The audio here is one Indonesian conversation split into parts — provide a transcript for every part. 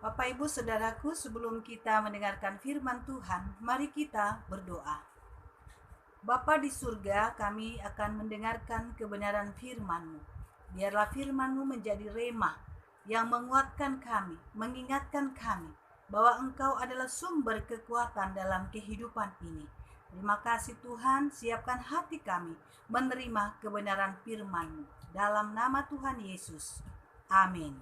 Bapak Ibu Saudaraku, sebelum kita mendengarkan firman Tuhan, mari kita berdoa. Bapa di surga, kami akan mendengarkan kebenaran firman-Mu. Biarlah firman-Mu menjadi rema yang menguatkan kami, mengingatkan kami bahwa Engkau adalah sumber kekuatan dalam kehidupan ini. Terima kasih Tuhan, siapkan hati kami menerima kebenaran firman-Mu. Dalam nama Tuhan Yesus. Amin.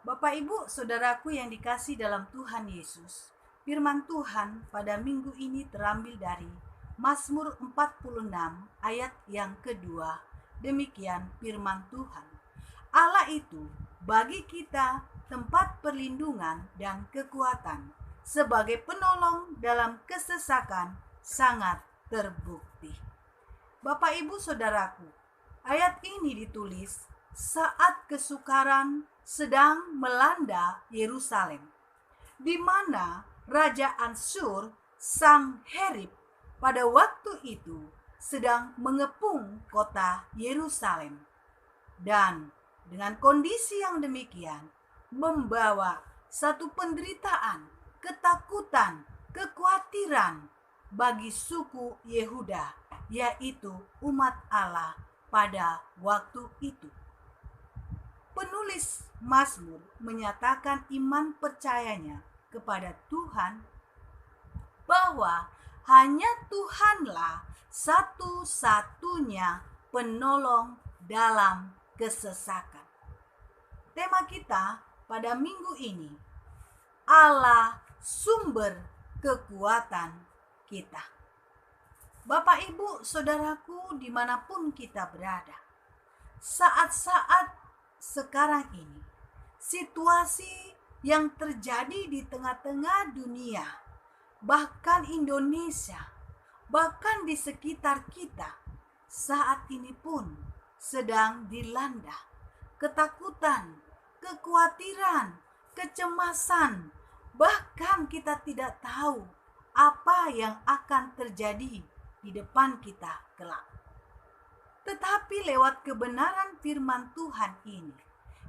Bapak Ibu Saudaraku yang dikasih dalam Tuhan Yesus, firman Tuhan pada minggu ini terambil dari Mazmur 46 ayat yang kedua. Demikian firman Tuhan. Allah itu bagi kita tempat perlindungan dan kekuatan, sebagai penolong dalam kesesakan sangat terbukti. Bapak Ibu Saudaraku, ayat ini ditulis saat kesukaran sedang melanda Yerusalem, di mana Raja Ansur sang Herib pada waktu itu sedang mengepung kota Yerusalem, dan dengan kondisi yang demikian membawa satu penderitaan, ketakutan, kekhawatiran bagi suku Yehuda, yaitu umat Allah pada waktu itu. Penulis Mazmur menyatakan iman percayanya kepada Tuhan bahwa hanya Tuhanlah satu-satunya penolong dalam kesesakan. Tema kita pada minggu ini, Allah sumber kekuatan kita. Bapak Ibu Saudaraku dimanapun kita berada, saat-saat sekarang ini, situasi yang terjadi di tengah-tengah dunia, bahkan Indonesia, bahkan di sekitar kita, saat ini pun sedang dilanda ketakutan, kekhawatiran, kecemasan, bahkan kita tidak tahu apa yang akan terjadi di depan kita kelak. Tetapi lewat kebenaran firman Tuhan ini,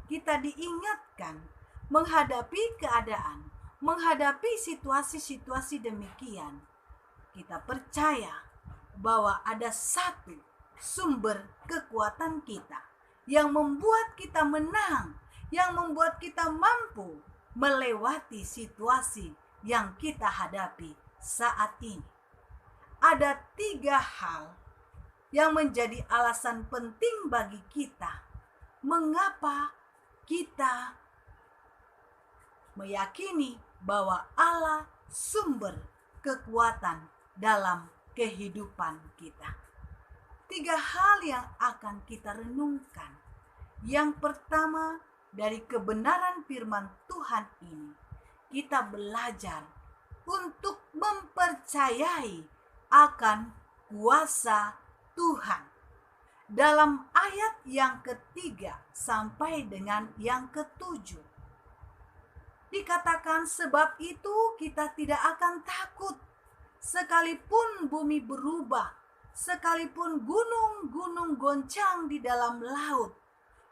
kita diingatkan menghadapi keadaan, menghadapi situasi-situasi demikian. Kita percaya bahwa ada satu sumber kekuatan kita yang membuat kita menang, yang membuat kita mampu melewati situasi yang kita hadapi saat ini. Ada 3 hal yang menjadi alasan penting bagi kita mengapa kita meyakini bahwa Allah sumber kekuatan dalam kehidupan kita. 3 hal yang akan kita renungkan. Yang pertama, dari kebenaran firman Tuhan ini, kita belajar untuk mempercayai akan kuasa Tuhan. Dalam ayat yang ketiga sampai dengan yang ketujuh, dikatakan sebab itu kita tidak akan takut, sekalipun bumi berubah, sekalipun gunung-gunung goncang di dalam laut,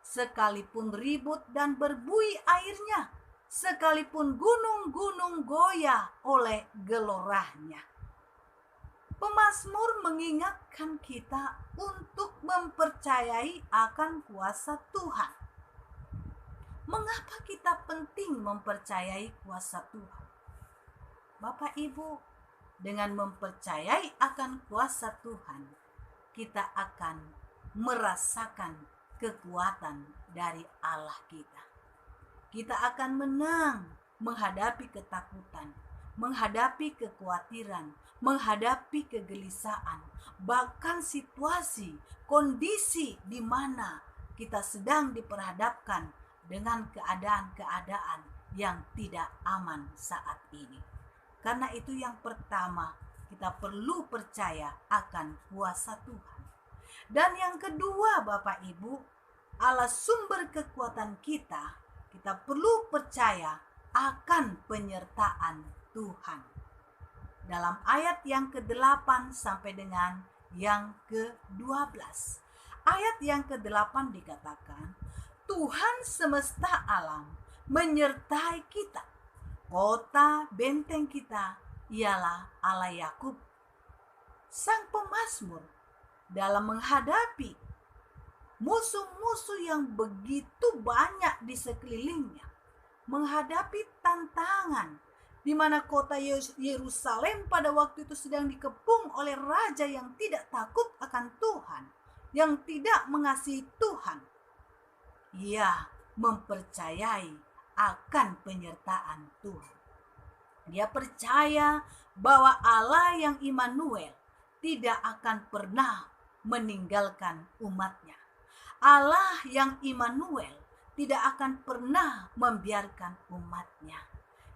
sekalipun ribut dan berbuih airnya, sekalipun gunung-gunung goyah oleh gelorahnya. Pemazmur mengingatkan kita untuk mempercayai akan kuasa Tuhan. Mengapa kita penting mempercayai kuasa Tuhan? Bapak Ibu, dengan mempercayai akan kuasa Tuhan, kita akan merasakan kekuatan dari Allah kita. Kita akan menang menghadapi ketakutan, menghadapi kekhawatiran, menghadapi kegelisahan, bahkan situasi, kondisi di mana kita sedang diperhadapkan dengan keadaan-keadaan yang tidak aman saat ini. Karena itu yang pertama, kita perlu percaya akan kuasa Tuhan. Dan yang kedua, Bapak Ibu, Allah sumber kekuatan kita, kita perlu percaya akan penyertaan Tuhan. Dalam ayat yang ke-8 sampai dengan yang ke-12. Ayat yang ke-8 dikatakan, Tuhan semesta alam menyertai kita. Kota benteng kita ialah Allah Yakub. Sang pemazmur dalam menghadapi musuh-musuh yang begitu banyak di sekelilingnya, menghadapi tantangan di mana kota Yerusalem pada waktu itu sedang dikepung oleh raja yang tidak takut akan Tuhan, yang tidak mengasihi Tuhan. Ia mempercayai akan penyertaan Tuhan. Dia percaya bahwa Allah yang Immanuel tidak akan pernah meninggalkan umatnya. Allah yang Immanuel tidak akan pernah membiarkan umatnya.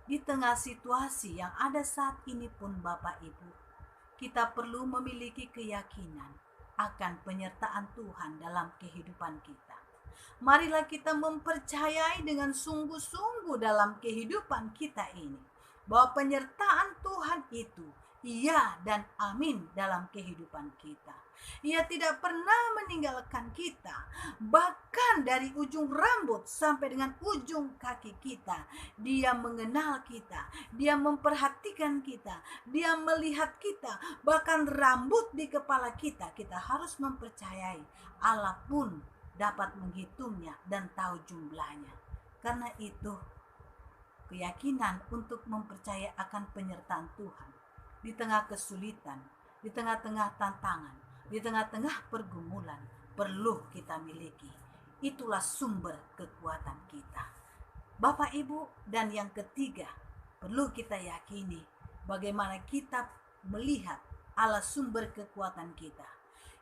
Di tengah situasi yang ada saat ini pun Bapak Ibu, kita perlu memiliki keyakinan akan penyertaan Tuhan dalam kehidupan kita. Marilah kita mempercayai dengan sungguh-sungguh dalam kehidupan kita ini, bahwa penyertaan Tuhan itu iya dan amin dalam kehidupan kita. Ia tidak pernah meninggalkan kita, bahkan dari ujung rambut sampai dengan ujung kaki kita. Dia mengenal kita, dia memperhatikan kita, dia melihat kita, bahkan rambut di kepala kita. Kita harus mempercayai Allah pun dapat menghitungnya dan tahu jumlahnya. Karena itu, keyakinan untuk mempercayai akan penyertaan Tuhan di tengah kesulitan, di tengah-tengah tantangan, di tengah-tengah pergumulan perlu kita miliki. Itulah sumber kekuatan kita. Bapak Ibu, dan yang ketiga, perlu kita yakini bagaimana kita melihat Allah sumber kekuatan kita.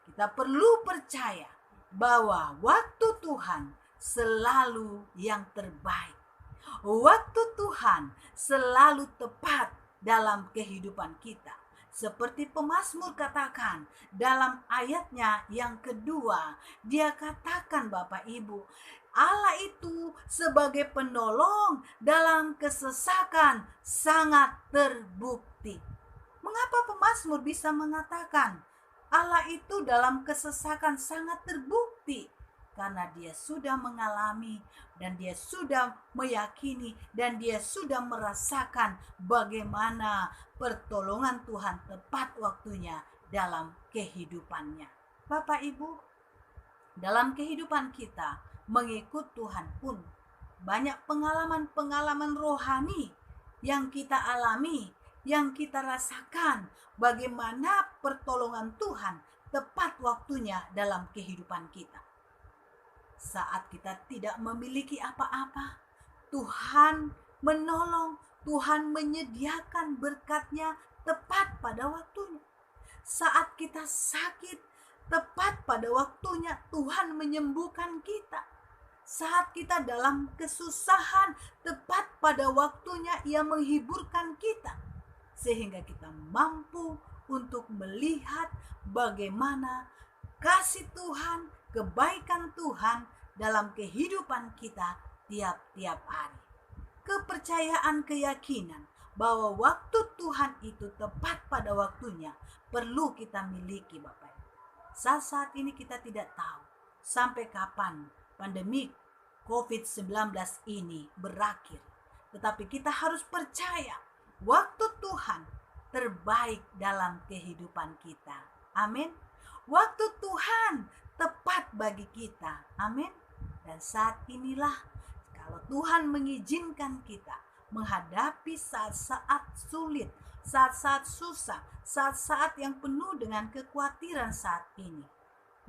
Kita perlu percaya bahwa waktu Tuhan selalu yang terbaik. Waktu Tuhan selalu tepat dalam kehidupan kita. Seperti pemazmur katakan dalam ayatnya yang kedua, dia katakan Bapak Ibu, Allah itu sebagai penolong dalam kesesakan sangat terbukti. Mengapa pemazmur bisa mengatakan Allah itu dalam kesesakan sangat terbukti? Karena dia sudah mengalami dan dia sudah meyakini dan dia sudah merasakan bagaimana pertolongan Tuhan tepat waktunya dalam kehidupannya. Bapak Ibu, dalam kehidupan kita mengikut Tuhan pun banyak pengalaman-pengalaman rohani yang kita alami, yang kita rasakan bagaimana pertolongan Tuhan tepat waktunya dalam kehidupan kita. Saat kita tidak memiliki apa-apa, Tuhan menolong, Tuhan menyediakan berkat-Nya tepat pada waktunya. Saat kita sakit, tepat pada waktunya Tuhan menyembuhkan kita. Saat kita dalam kesusahan, tepat pada waktunya Ia menghiburkan kita. Sehingga kita mampu untuk melihat bagaimana kasih Tuhan, kebaikan Tuhan dalam kehidupan kita tiap-tiap hari. Kepercayaan, keyakinan bahwa waktu Tuhan itu tepat pada waktunya perlu kita miliki Bapak. Saat ini kita tidak tahu sampai kapan pandemi COVID-19 ini berakhir. Tetapi kita harus percaya waktu Tuhan terbaik dalam kehidupan kita. Amin. Waktu Tuhan tepat bagi kita. Amin. Dan saat inilah kalau Tuhan mengizinkan kita menghadapi saat-saat sulit, saat-saat susah, saat-saat yang penuh dengan kekhawatiran saat ini.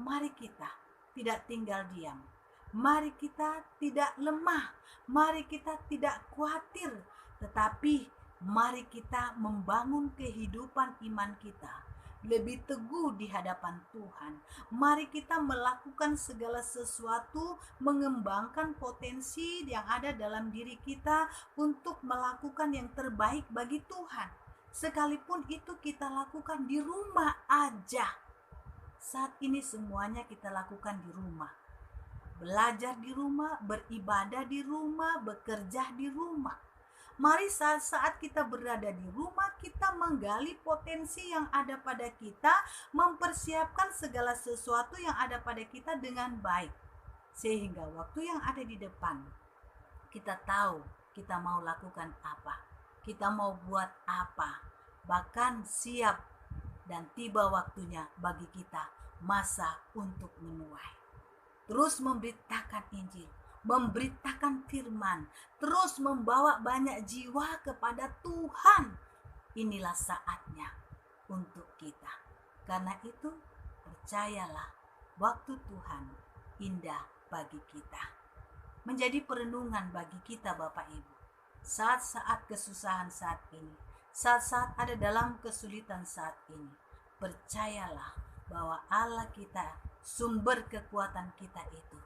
Mari kita tidak tinggal diam. Mari kita tidak lemah. Mari kita tidak khawatir. Tetapi mari kita membangun kehidupan iman kita lebih teguh di hadapan Tuhan. Mari kita melakukan segala sesuatu, mengembangkan potensi yang ada dalam diri kita untuk melakukan yang terbaik bagi Tuhan. Sekalipun itu kita lakukan di rumah aja. Saat ini semuanya kita lakukan di rumah. Belajar di rumah, beribadah di rumah, bekerja di rumah. Mari saat-saat kita berada di rumah, kita menggali potensi yang ada pada kita, mempersiapkan segala sesuatu yang ada pada kita dengan baik. Sehingga waktu yang ada di depan, kita tahu kita mau lakukan apa, kita mau buat apa, bahkan siap dan tiba waktunya bagi kita masa untuk menuai. Terus memberitakan Injil, memberitakan firman, terus membawa banyak jiwa kepada Tuhan. Inilah saatnya untuk kita. Karena itu, percayalah, waktu Tuhan indah bagi kita. Menjadi perenungan bagi kita Bapak Ibu. Saat-saat kesusahan saat ini, saat-saat ada dalam kesulitan saat ini, percayalah bahwa Allah kita, sumber kekuatan kita itu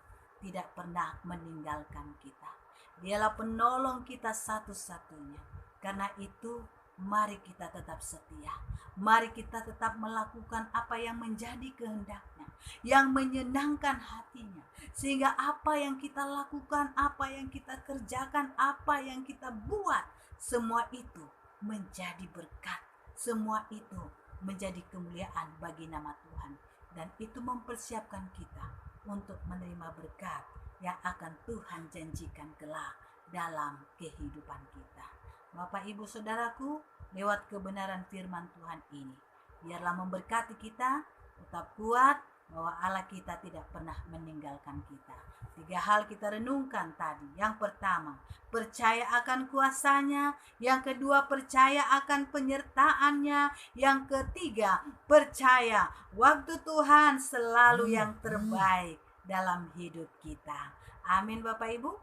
tidak pernah meninggalkan kita. Dialah penolong kita satu-satunya. Karena itu, mari kita tetap setia. Mari kita tetap melakukan apa yang menjadi kehendaknya, yang menyenangkan hatinya. Sehingga apa yang kita lakukan, apa yang kita kerjakan, apa yang kita buat, semua itu menjadi berkat. Semua itu menjadi kemuliaan bagi nama Tuhan. Dan itu mempersiapkan kita untuk menerima berkat yang akan Tuhan janjikan kelak dalam kehidupan kita. Bapak, Ibu, Saudaraku, lewat kebenaran firman Tuhan ini, biarlah memberkati kita, tetap kuat, bahwa Allah kita tidak pernah meninggalkan kita. 3 hal kita renungkan tadi. Yang pertama, percaya akan kuasanya. Yang kedua, percaya akan penyertaannya. Yang ketiga, percaya waktu Tuhan selalu yang terbaik dalam hidup kita. Amin Bapak Ibu.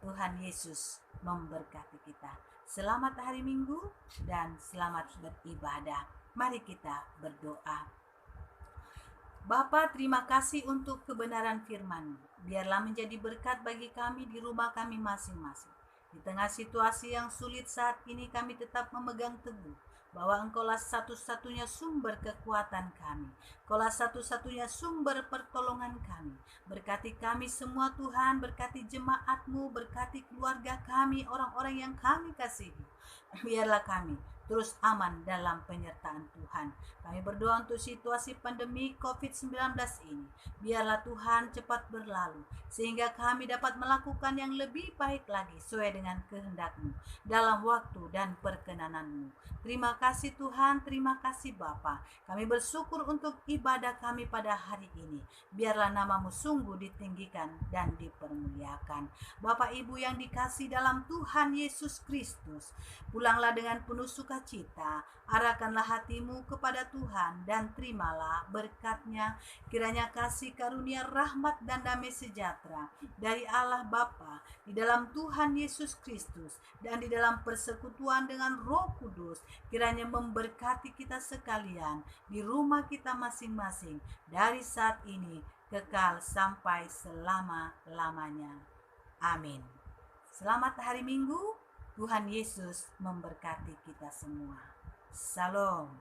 Tuhan Yesus memberkati kita. Selamat hari Minggu dan selamat beribadah. Mari kita berdoa. Bapa, terima kasih untuk kebenaran firman-Mu. Biarlah menjadi berkat bagi kami di rumah kami masing-masing. Di tengah situasi yang sulit saat ini, kami tetap memegang teguh bahwa Engkaulah satu-satunya sumber kekuatan kami. Engkaulah satu-satunya sumber pertolongan kami. Berkati kami semua Tuhan, berkati jemaat-Mu, berkati keluarga kami, orang-orang yang kami kasihi. Biarlah kami terus aman dalam penyertaan Tuhan. Kami berdoa untuk situasi pandemi COVID-19 ini. Biarlah Tuhan cepat berlalu, sehingga kami dapat melakukan yang lebih baik lagi sesuai dengan kehendak-Mu dalam waktu dan perkenanan-Mu. Terima kasih Tuhan, terima kasih Bapa. Kami bersyukur untuk ibadah kami pada hari ini. Biarlah nama-Mu sungguh ditinggikan dan dipermuliakan. Bapak Ibu yang dikasih dalam Tuhan Yesus Kristus, pulanglah dengan penuh sukacita, arahkanlah hatimu kepada Tuhan dan terimalah berkat-Nya. Kiranya kasih karunia rahmat dan damai sejahtera dari Allah Bapa, di dalam Tuhan Yesus Kristus, dan di dalam persekutuan dengan Roh Kudus, kiranya memberkati kita sekalian di rumah kita masing-masing dari saat ini kekal sampai selama-lamanya. Amin. Selamat hari Minggu. Tuhan Yesus memberkati kita semua. Salam.